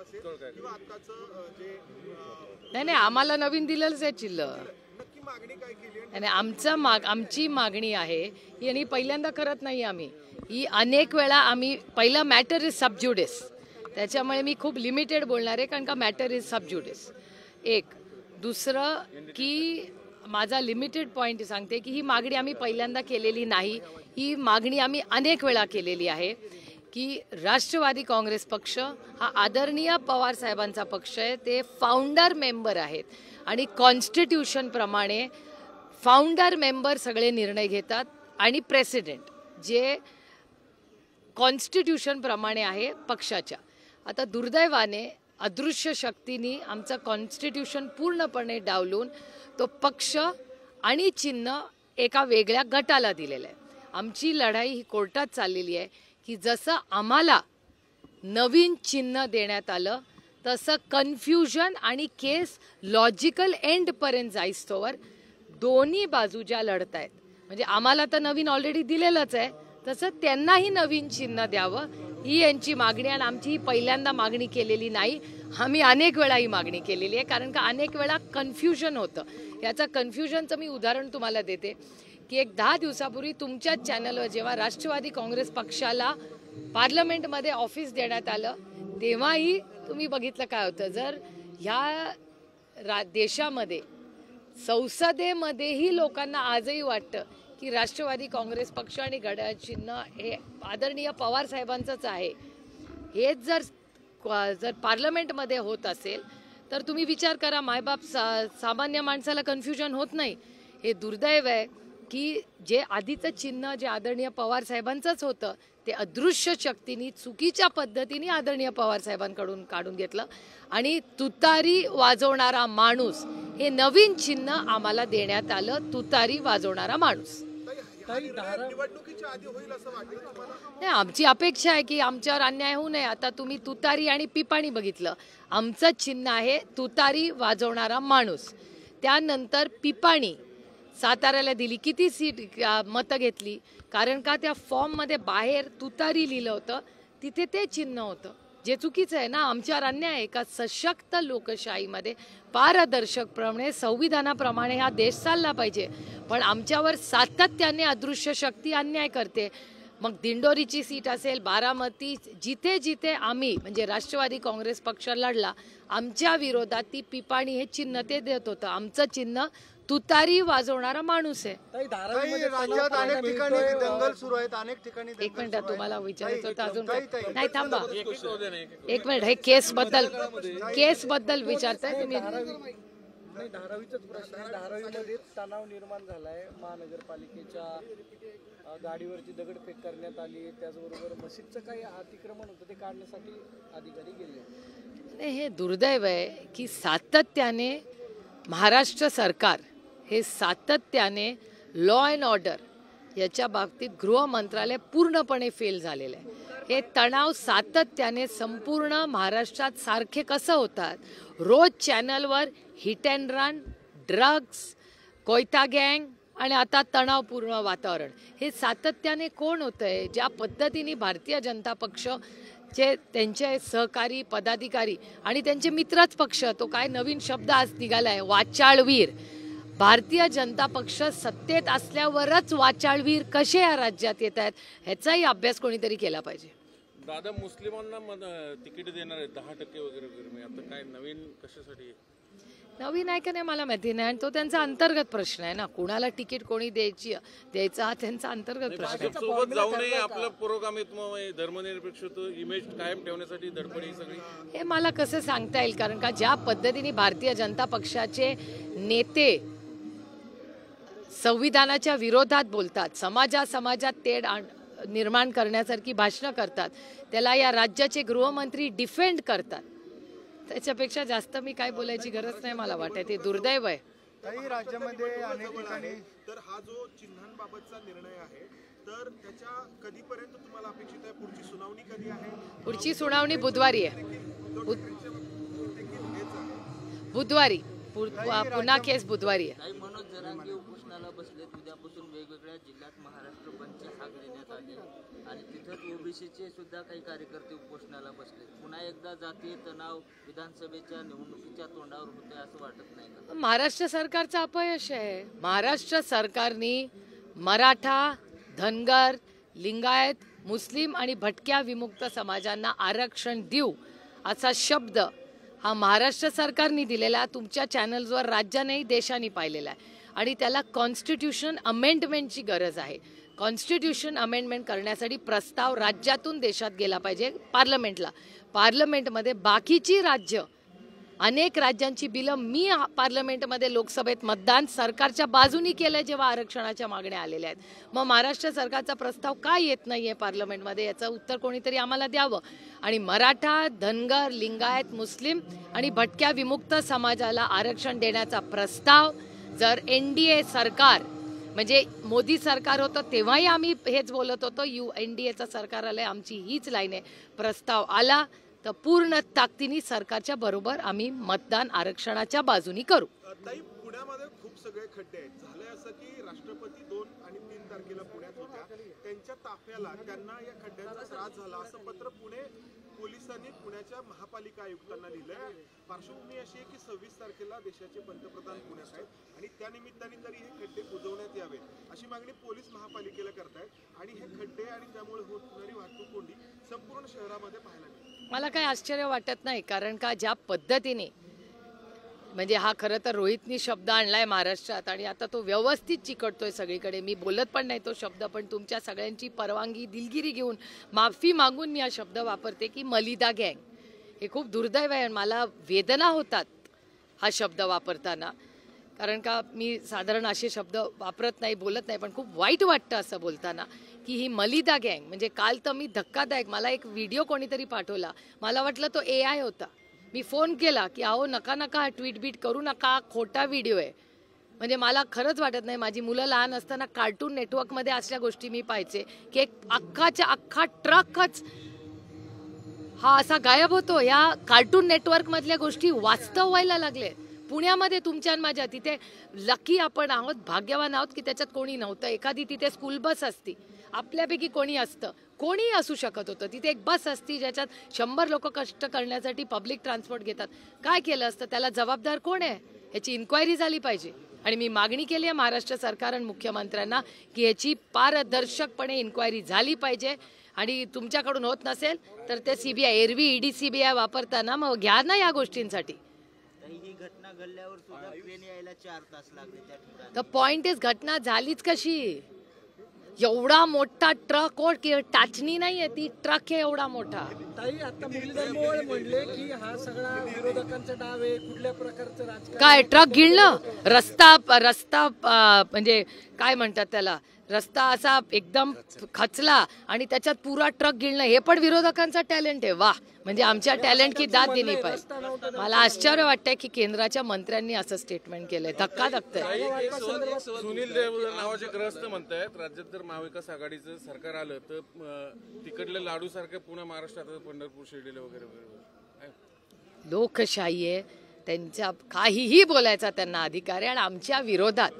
चिल्ल असेल किंवा आताचं जे नाही आम्हाला नवीन दिलेलंच आहे चिल्ल. नक्की मागणी काय केली आहे? आणि आमची मागणी आहे ही आणि पहिल्यांदा करत नाही आम्ही ही अनेक वेळा आम्ही पहिला मॅटर इज सबज्युडिस त्याच्यामुळे मी खूप लिमिटेड बोलणार आहे कारण का मॅटर इज सबज्युडिस. एक दुसरं की माझा लिमिटेड पॉईंट सांगते की ही मागणी आम्ही पहिल्यांदा केलेली नाही. ही मागणी आम्ही अनेक वेळा केलेली आहे की राष्ट्रवादी काँग्रेस पक्ष हा आदरणीय पवार साहेबांचा पक्ष आहे. ते फाउंडर मेंबर आहेत आणि कॉन्स्टिट्यूशन प्रमाणे फाउंडर मेंबर सगळे निर्णय घेतात आणि प्रेसिडेंट जे कॉन्स्टिट्यूशन प्रमाणे आहे पक्षाच्या. आता दुर्दैवाने अदृश्य शक्तींनी आमचं कॉन्स्टिट्यूशन पूर्णपणे डावलून तो पक्ष आणि चिन्ह एका वेगळ्या गटाला दिलेलं आहे. आमची लढाई ही कोर्टात चाललेली आहे की जसं आम्हाला नवीन चिन्ह देण्यात आलं तसं कन्फ्युजन आणि केस लॉजिकल एंडपर्यंत जाईस्तोवर दोन्ही बाजू ज्या लढत आहेत म्हणजे आम्हाला तर नवीन ऑलरेडी दिलेलंच आहे तसं त्यांनाही नवीन चिन्ह द्यावं ही यांची मागणी. आणि आमची ही पहिल्यांदा मागणी केलेली नाही. आम्ही अनेक वेळा ही मागणी केलेली आहे कारण का अनेक वेळा कन्फ्युजन होतं. याचं कन्फ्युजनचं मी उदाहरण तुम्हाला देते की एक 10 दिवसापूर्वी तुमच्याच चॅनलवर जेव्हा राष्ट्रवादी काँग्रेस पक्षाला पार्लमेंटमध्ये ऑफिस देण्यात आलं तेव्हाही तुम्ही बघितलं काय होतं. जर ह्या देशामध्ये संसदेमध्येही लोकांना आजही वाटतं की राष्ट्रवादी काँग्रेस पक्ष आणि घड्याळ चिन्ह हे आदरणीय पवार साहेबांचंच आहे हेच जर पार्लमेंटमध्ये होत असेल तर तुम्ही विचार करा मायबाप सामान्य माणसाला कन्फ्युजन होत नाही. हे दुर्दैव आहे की जे आधीचं चिन्ह जे आदरणीय पवार साहेबांचंच होतं ते अदृश्य शक्तींनी चुकीच्या पद्धतीने आदरणीय पवार साहेबांकडून काढून घेतलं आणि तुतारी वाजवणारा माणूस हे नवीन चिन्ह आम्हाला देण्यात आलं. तुतारी वाजवणारा माणूस. निवडणुकीच्या आधी होईल असं वाटतं तुम्हाला? नाही आमची अपेक्षा आहे की आमच्यावर अन्याय होऊ नये. आता तुम्ही तुतारी आणि पिपाणी बघितलं. आमचं चिन्ह आहे तुतारी वाजवणारा माणूस. त्यानंतर पिपाणी साताऱ्याला दिली. किती सीट मतं घेतली कारण का त्या फॉर्ममध्ये बाहेर तुतारी लिहिलं होतं तिथे ते चिन्ह होतं जे चुकीचं आहे ना. आमच्यावर अन्याय आहे का? सशक्त लोकशाहीमध्ये पारदर्शकप्रमाणे संविधानाप्रमाणे हा देश चालला पाहिजे पण आमच्यावर सातत्याने अदृश्य शक्ती अन्याय करते. मग दिंडोरीची सीट असेल बारामती जिथे जिथे आम्ही म्हणजे राष्ट्रवादी काँग्रेस पक्ष लढला आमच्या विरोधात ती पिपाणी हे चिन्ह ते देत होतं. आमचं चिन्ह तुतारी वाजवणारा माणूस आहे. राज्यात अनेक ठिकाणी दंगल सुरू आहेत. अनेक ठिकाणी एक मिनिट तुम्हाला विचारायचं होतं अजून नाही थांबा एक मिनिट. हे केस बद्दल विचारताय तुम्ही? धारावीचाच प्रश्न आहे. धारावीमध्ये तणाव निर्माण झालाय. महानगरपालिकेच्या गाडीवरची दगडफेक करण्यात आली. त्याचबरोबर मशीदचं काही अतिक्रमण होतं ते काढण्यासाठी अधिकारी गेले. हे दुर्दैव आहे की सातत्याने महाराष्ट्र सरकार हे सातत्याने लॉ अँड ऑर्डर याच्या बाबतीत गृह मंत्रालय पूर्णपणे फेल झालेलं आहे. हे तणाव सातत्याने संपूर्ण महाराष्ट्रात सारखे कसं होतात. रोज चॅनलवर हिट अँड रन ड्रग्स कोयता गँग आणि आता तणावपूर्ण वातावरण हे सातत्याने कोण होतं आहे. ज्या पद्धतीने भारतीय जनता पक्ष जे त्यांचे सहकारी पदाधिकारी आणि त्यांचे मित्रच पक्ष तो काय नवीन शब्द आज निघालाय वाचाळवीर. भारतीय जनता पक्ष सत्तेत असल्यावरच वाचाळवीर कसे या राज्यात येत आहेत ह्याचाही अभ्यास कोणीतरी केला पाहिजे. दादा मुस्लिमांना तिकीट देणार आहे 10% वगैरे आता काय नवीन कशासाठी? नवीन आहे का नाही मला माहिती नाही आणि तो त्यांचा अंतर्गत प्रश्न आहे ना. कुणाला तिकीट कोणी द्यायचा हा त्यांचा अंतर्गत प्रश्न आहे. सोबत जाऊ नये आपलं पुरोगामित्व धर्मनिरपेक्षता इमेज कायम ठेवण्यासाठी धडपड ही सगळी हे मला कसं सांगता येईल कारण का ज्या पद्धतीने भारतीय जनता पक्षाचे नेते संविधानाच्या विरोधात बोलतात समाजात तेढ निर्माण करण्यासारखी भाषणं करतात त्याला या राज्याचे गृहमंत्री डिफेंड करतात. त्याच्यापेक्षा जास्त मी काय बोलायची गरज नाही मला वाटत. हे दुर्दैव आहे. काही राज्यामध्ये अनेक ठिकाणी तर हा जो चिन्हांबाबतचा निर्णय आहे तर त्याच्या कधीपर्यंत तुम्हाला अपेक्षित आहे? पुढची सुनावणी कधी आहे? पुढची सुनावणी बुधवारी आहे. बुधवारी पुन्हा केस बुधवारी आहे. मनोज जरांगे उपोषणाला बसलेत. उद्यापासून वेगवेगळ्या जिल्ह्यात महाराष्ट्र बंदची हाक देण्यात आली आणि तिथेच ओबीसीचे सुद्धा काही कार्यकर्ते उपोषणाला बसलेत. पुन्हा एकदा जातीय तणाव विधानसभेच्या निवडणुकीच्या तोंडावर होते असं वाटत नाही का? महाराष्ट्र सरकारचं अपयश आहे. महाराष्ट्र सरकारने मराठा, धनगर, लिंगायत, मुस्लिम आणि भटक्या विमुक्त समाजांना आरक्षण देऊ असा शब्द हा महाराष्ट्र सरकारने दिलेला तुमच्या चॅनल्सवर राज्यानेही देशाने पाहिलेला आहे आणि त्याला कॉन्स्टिट्यूशन अमेंडमेंटची गरज आहे. कॉन्स्टिट्यूशन अमेंडमेंट करण्यासाठी प्रस्ताव राज्यातून देशात गेला पाहिजे पार्लमेंटला. पार्लमेंटमध्ये बाकीची राज्य, अनेक राज्यांची बिलं मी पार्लमेंटमध्ये लोकसभेत मतदान सरकारच्या बाजूनी केलंय जेव्हा आरक्षणाच्या मागण्या आलेल्या आहेत. मग महाराष्ट्र सरकारचा प्रस्ताव का येत नाहीये पार्लमेंटमध्ये याचं उत्तर कोणीतरी आम्हाला द्यावं. आणि मराठा, धनगर, लिंगायत, मुस्लिम आणि भटक्या विमुक्त समाजाला आरक्षण देण्याचा प्रस्ताव जर NDA सरकार म्हणजे मोदी सरकार होतं तेव्हाही आम्ही हेच बोलत होतो, NDAचं सरकार आलंय आमची हीच लाईन आहे. प्रस्ताव आला तर पूर्ण ताकदीने सरकारच्या बरोबर आम्ही मतदान आरक्षणाच्या बाजूनी करू. ताई, पुण्यामध्ये खूप सगळे खड्डे आहेत. झालंय असं की राष्ट्रपती 2 आणि 3 तारखेला पुण्यात होत्या. त्यांच्या ताफ्याला त्यांना या खड्ड्यांचा त्रास झाला असं पत्र पुणे पोलिसांनी पुण्याच्या महापालिका आयुक्तांना लिहिलंय. पार्श्वभूमी अशी आहे की 26 तारखेला देशाचे पंतप्रधान पुण्यात आहेत आणि त्या निमित्ताने तरी हे खड्डे बुजवण्यात यावेत अशी मागणी पोलीस महापालिकेला करतायत आणि हे खड्डे आणि त्यामुळे होणारी वाहतूक कोंडी संपूर्ण शहरामध्ये पाहायला मिळते. मला काही आश्चर्य वाटत नाही, कारण का ज्या पद्धतीने म्हणजे हा खरं तर रोहितनी शब्द आणलाय महाराष्ट्रात आणि आता तो व्यवस्थित चिकटतोय सगळीकडे. मी बोलत पण नाही तो शब्द, पण तुमच्या सगळ्यांची परवानगी दिलगिरी घेऊन माफी मागून मी हा शब्द वापरते की मलिदा गँग. हे खूप दुर्दैव आहे. मला वेदना होतात हा शब्द वापरताना, कारण का मी साधारण असे शब्द वापरत नाही, बोलत नाही, पण खूप वाईट वाटतं असं बोलताना की ही मलिदा गँग. म्हणजे काल तर मी धक्कादायक, मला एक व्हिडिओ कोणीतरी पाठवला, मला वाटलं तो AI होता. मी फोन केला की अहो नका नका ट्विट बीट करू नका, खोटा व्हिडिओ आहे. म्हणजे मला खरंच वाटत नाही. माझी मुलं लहान असताना कार्टून नेटवर्कमध्ये असल्या गोष्टी मी पाहायचे की एक अख्खाच्या अख्खा ट्रकच हा असा गायब होतो. या कार्टून नेटवर्कमधल्या गोष्टी वास्तव व्हायला लागले पुण्यामध्ये तुमच्या आणि माझ्या. तिथे लकी आपण आहोत, भाग्यवान आहोत की त्याच्यात कोणी नव्हतं. एखादी तिथे स्कूल बस असती, आपल्यापैकी कोणी असतं, कोणीही असू शकत होतं. तिथे एक बस असती ज्याच्यात 100 लोक कष्ट करण्यासाठी पब्लिक ट्रान्सपोर्ट घेतात. काय केलं असतं? त्याला जबाबदार कोण आहे याची इन्क्वायरी झाली पाहिजे. आणि मी मागणी केली आहे महाराष्ट्र सरकार आणि मुख्यमंत्र्यांना की याची पारदर्शकपणे इन्क्वायरी झाली पाहिजे. आणि तुमच्याकडून होत नसेल तर ते CBI, एरवी ED CBI वापरताना मग घ्या ना या गोष्टींसाठी. ही घटना घडल्यावर सुद्धा ट्रेन यायला 4 तास लागले त्या ठिकाणी. तर पॉइंट इज घटना झालीच कशी? एवढा मोठा ट्रक टाचणी नाहीये, ती ट्रक आहे एवढा मोठा. ताई, आता मुरलीधर मोहोळ म्हणले की हा सगळा विरोधकांचा डाव आहे, कुठल्या प्रकारचं राजकारण. काय ट्रक गिळणं, रस्ता म्हणजे काय म्हणतात त्याला, रस्ता असा एकदम खचला आणि त्याच्यात पुरा ट्रक गिळणं, हे पण विरोधकांचा टॅलेंट आहे. वा, म्हणजे आमच्या टॅलेंट की दाद दिली पाहिजे. मला आश्चर्य वाटतंय की केंद्राच्या मंत्र्यांनी असं स्टेटमेंट केलंय. धक्का धक्कय. सुनील देवधर नावाचे ग्रस्त म्हणतायत राज्यात जर महाविकास आघाडीचं सरकार आलं तर तिकडले लाडू सारखे पुणे महाराष्ट्रात पंढरपूर शिर्डीला वगैरे वगैरे. लोकशाही आहे, त्यांच्या काहीही बोलायचा त्यांना अधिकार आहे. आणि आमच्या विरोधात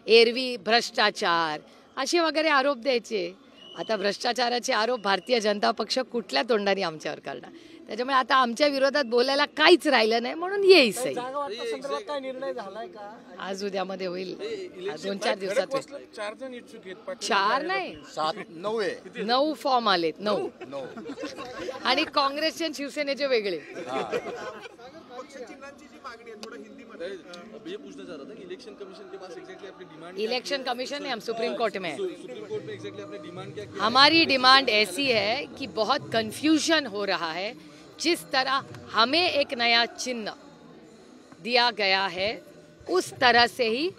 एरवी भ्रष्टाचार असे वगैरे आरोप द्यायचे. आता भ्रष्टाचाराचे आरोप भारतीय जनता पक्ष कुठल्या तोंडाने आमच्यावर करणार? त्याच्यामुळे आता आमच्या विरोधात बोलायला काहीच राहिलं नाही, म्हणून येईच आहे. जागा वाटपासंदर्भात काय निर्णय झालाय का? आज उद्यामध्ये होईल, 2-4 दिवसात होईल. 4 जण इच्छुक आहेत. 4 नाही, 7-9 आहे. 9 फॉर्म आलेत. 9 आणि काँग्रेसचे आणि शिवसेनेचे वेगळे. पक्षचिन्हांची जी मागणी आहे, थोडं हिंदीमध्ये ये पूछना चाह रहा था कि इलेक्शन कमीशन के पास एग्जैक्टली अपनी डिमांड, इलेक्शन कमीशन है, हम सुप्रीम कोर्ट में हैं. सुप्रीम कोर्ट में एग्जैक्टली अपनी डिमांड क्या की? हमारी डिमांड ऐसी है कि बहुत कंफ्यूजन हो रहा है. जिस तरह हमें एक नया चिन्ह दिया गया है उस तरह से ही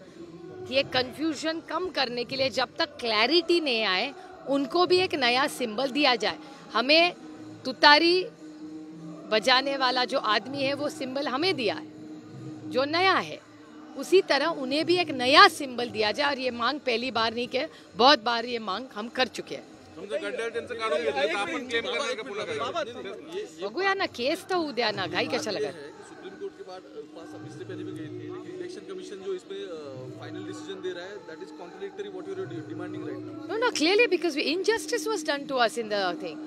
ये कंफ्यूजन कम करने के लिए जब तक क्लैरिटी नहीं आए उनको भी एक नया सिंबल दिया जाए. हमें तुतारी बजाने वाला जो आदमी है वो सिंबल हमें दिया है जो नया है, उसी तरह उन्हें भी एक नया सिंबल दिया जाए. और ये मांग पहली बार नहीं के बहुत बार ये मांग हम कर चुके हैं. बघूया ना, केस तर होऊ द्या ना, घाई कशाला काय. सुप्रीम कोर्ट के पास अब इससे पहले भी गई थी, लेकिन इलेक्शन कमीशन जो इसमें फाइनल डिसीजन दे रहा है that is contradictory what you are demanding right now. No, clearly because injustice was done to us in the thing.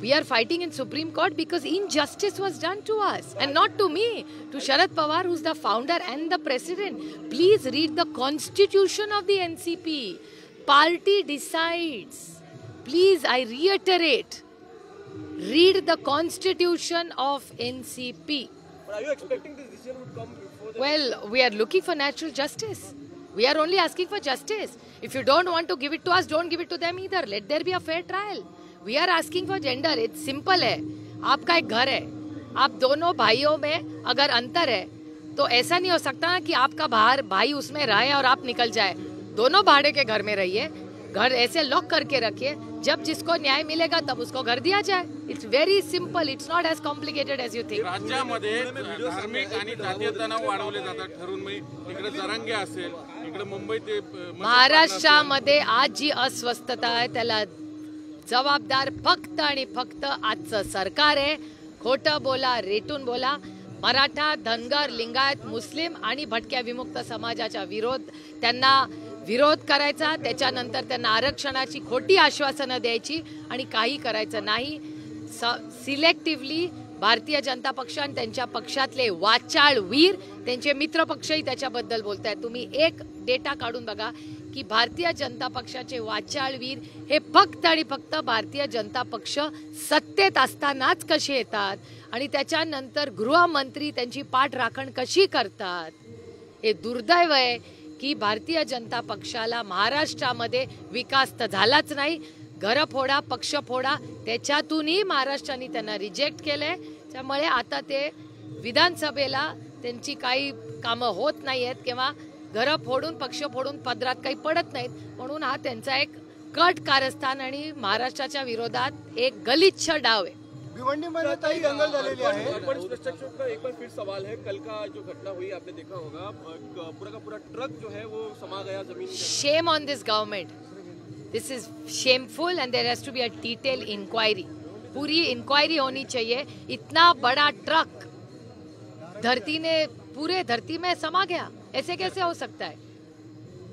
We are fighting in Supreme Court because injustice was done to us and not to me, to Sharad Pawar, who's the founder and the president. Please read the constitution of the NCP. Party decides. Please, I reiterate, read the constitution of NCP. But are you expecting this decision would come before the... Well, we are looking for natural justice. We are only asking for justice. If you don't want to give it to us, don't give it to them either. Let there be a fair trial. We are asking for gender. It's simple है. आपका एक घर है. आप दोनों भाइयों में अगर अंतर है, तो ऐसा नहीं हो सकता कि आपका बाहर भाई उसमें रहे और आप निकल जाए. दोनों भाड़े के घर में रहिए. घर ऐसे लॉक करके रखिए. जब जिसको न्याय मिलेगा तब उसको घर दिया जाए. It's very simple. It's not as complicated as you think. राज्यामध्ये धार्मिक आणि जातीय तणाव वाढवले जातात ठरवून. इकडे जरांगे असेल, इकडे मुंबईत महाराष्ट्रामध्ये आज जी अस्वस्थता आहे त्याला जबाबदार फक्त आणि फक्त आजचं सरकार आहे. खोटं बोला, रेटून बोला. मराठा, धनगर, लिंगायत, मुस्लिम आणि भटक्या विमुक्त समाजाचा त्यांना विरोध करायचा. त्याच्यानंतर त्यांना आरक्षणाची खोटी आश्वासनं द्यायची आणि काही करायचं नाही. सिलेक्टिव्हली भारतीय जनता पक्ष आणि त्यांच्या पक्षातले वाचाळवीर, त्यांचे मित्रपक्षही त्याच्याबद्दल बोलतायत. तुम्ही एक डेटा काढून बघा की भारतीय जनता पक्षाचे वाचाळवीर हे फक्त आणि फक्त भारतीय जनता पक्ष सत्तेत असतानाच कसे येतात आणि त्याच्यानंतर गृहमंत्री त्यांची पाठराखण कशी करतात. हे दुर्दैव आहे की भारतीय जनता पक्षाला महाराष्ट्रामध्ये विकास तर झालाच नाही. घर फोडा, पक्ष फोडा, त्याच्यातूनही महाराष्ट्राने त्यांना रिजेक्ट केलंय. त्यामुळे आता ते विधानसभेला त्यांची काही कामं होत नाही आहेत किंवा घरं फोडून, पक्ष फोडून पदरात काही पडत नाहीत. म्हणून हा त्यांचा एक कट कारस्थान आणि महाराष्ट्राच्या विरोधात एक गलिच्छ डाव आहे. भिवंडीमध्ये ताई दंगल झालेली आहे. पर इस प्रश्न का एक बार फिर सवाल है. कल का जो घटना हुई आपने देखा होगा, पूरा का पूरा ट्रक जो है वो समा गया जमीन में. Shame on this government. This is shameful and there has to be a detailed inquiry. पूरी इंक्वायरी होनी चाहिए. इतना बड़ा ट्रक पूरे धरती में समा गया, ऐसे कैसे हो सकता है?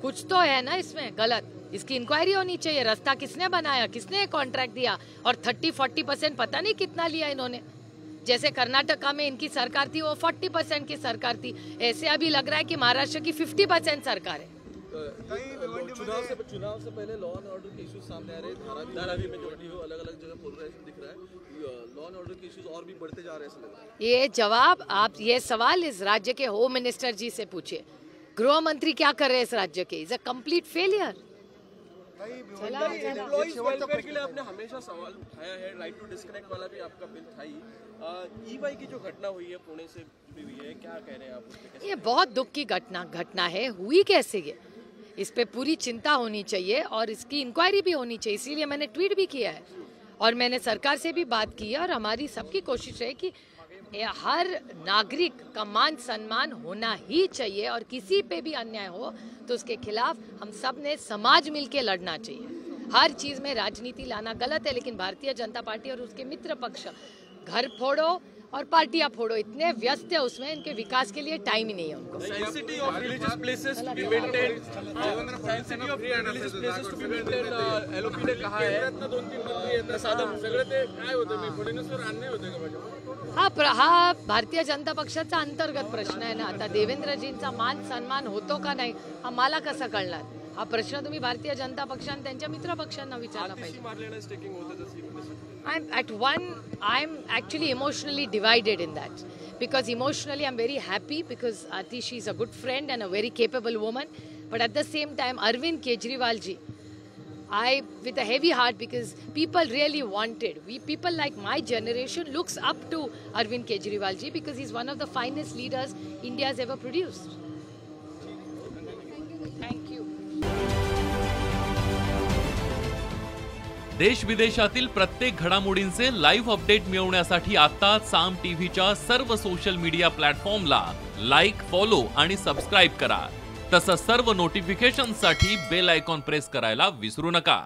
कुछ तो है ना इसमें गलत. इसकी इंक्वायरी होनी चाहिए. रास्ता किसने बनाया, किसने कॉन्ट्रैक्ट दिया और 30-40% पता नहीं कितना लिया इन्होंने. जैसे कर्नाटका में इनकी सरकार थी वो 40% की सरकार थी. ऐसे अभी लग रहा है कि महाराष्ट्र की 50% सरकार है. चुनाव से पहले लॉ एंड ऑर्डर के इश्यूज सामने आ रहे हैं. धारावी में जो घटी हो अलग अलग जगह पोलराइजेशन दिख रहा है. लॉ एंड ऑर्डर के इश्यूज और भी बढ़ते जा रहे हैं ऐसा लग रहा है. ये जवाब आप ये सवाल इस राज्य के होम मिनिस्टर जी से पूछिए. गृह मंत्री क्या कर रहे हैं इस राज्य के? Is a complete failure. Employees welfare के लिए आपने हमेशा सवाल उठाया है. राइट टू डिस्कनेक्ट वाला भी आपका बिल था ही. ईवाई की जो घटना हुई है पुणे से जुड़ी हुई है, क्या कह रहे हैं आप? ये बहुत दुख की घटना है. हुई कैसे ये? इस पे पूरी चिंता होनी चाहिए और इसकी इंक्वायरी भी होनी चाहिए. इसीलिए मैंने ट्वीट भी किया है और मैंने सरकार से भी बात की है. और हमारी सबकी कोशिश है कि हर नागरिक का मान सम्मान होना ही चाहिए और किसी पे भी अन्याय हो तो उसके खिलाफ हम सब ने समाज मिलके लड़ना चाहिए. हर चीज में राजनीति लाना गलत है, लेकिन भारतीय जनता पार्टी और उसके मित्र पक्ष घर फोड़ो और पार्टियां फोड़ो, इतने व्यस्त है उसमें, इनके विकास के लिए टाइम ही नहीं है उनको. Sensitive of religious places to be maintain. Sensitive of religious places to be maintain. LOP ने कहा है. 2-3 मंत्री आहेत साधं सगळे ते काय होतं मी फडणवीसवर अन्याय होते का माझ्या? हा भारतीय जनता पक्षाचा अंतर्गत प्रश्न आहे ना. आता देवेंद्रजींचा मान सन्मान होतो का नाही हा मला कसा कळणार? हा प्रश्न तुम्ही भारतीय जनता पक्षाने त्यांच्या मित्र पक्षांना विचारला पाहिजे. I'm actually emotionally divided in that, because emotionally I'm very happy because Atishi is a good friend and a very capable woman, but at the same time Arvind Kejriwal ji, I with a heavy heart, because people really wanted, people like my generation looks up to Arvind Kejriwal ji because he's one of the finest leaders India has ever produced. Thank you. देश विदेशातील प्रत्येक घडामोडींचे live update मिळवण्यासाठी आता साम टीव्हीच्या सर्व social media प्लॅटफॉर्मला like, follow आणि सबस्क्राईब करा. तसंच सर्व नोटिफिकेशनसाठी बेल आयकॉन प्रेस करायला विसरू नका.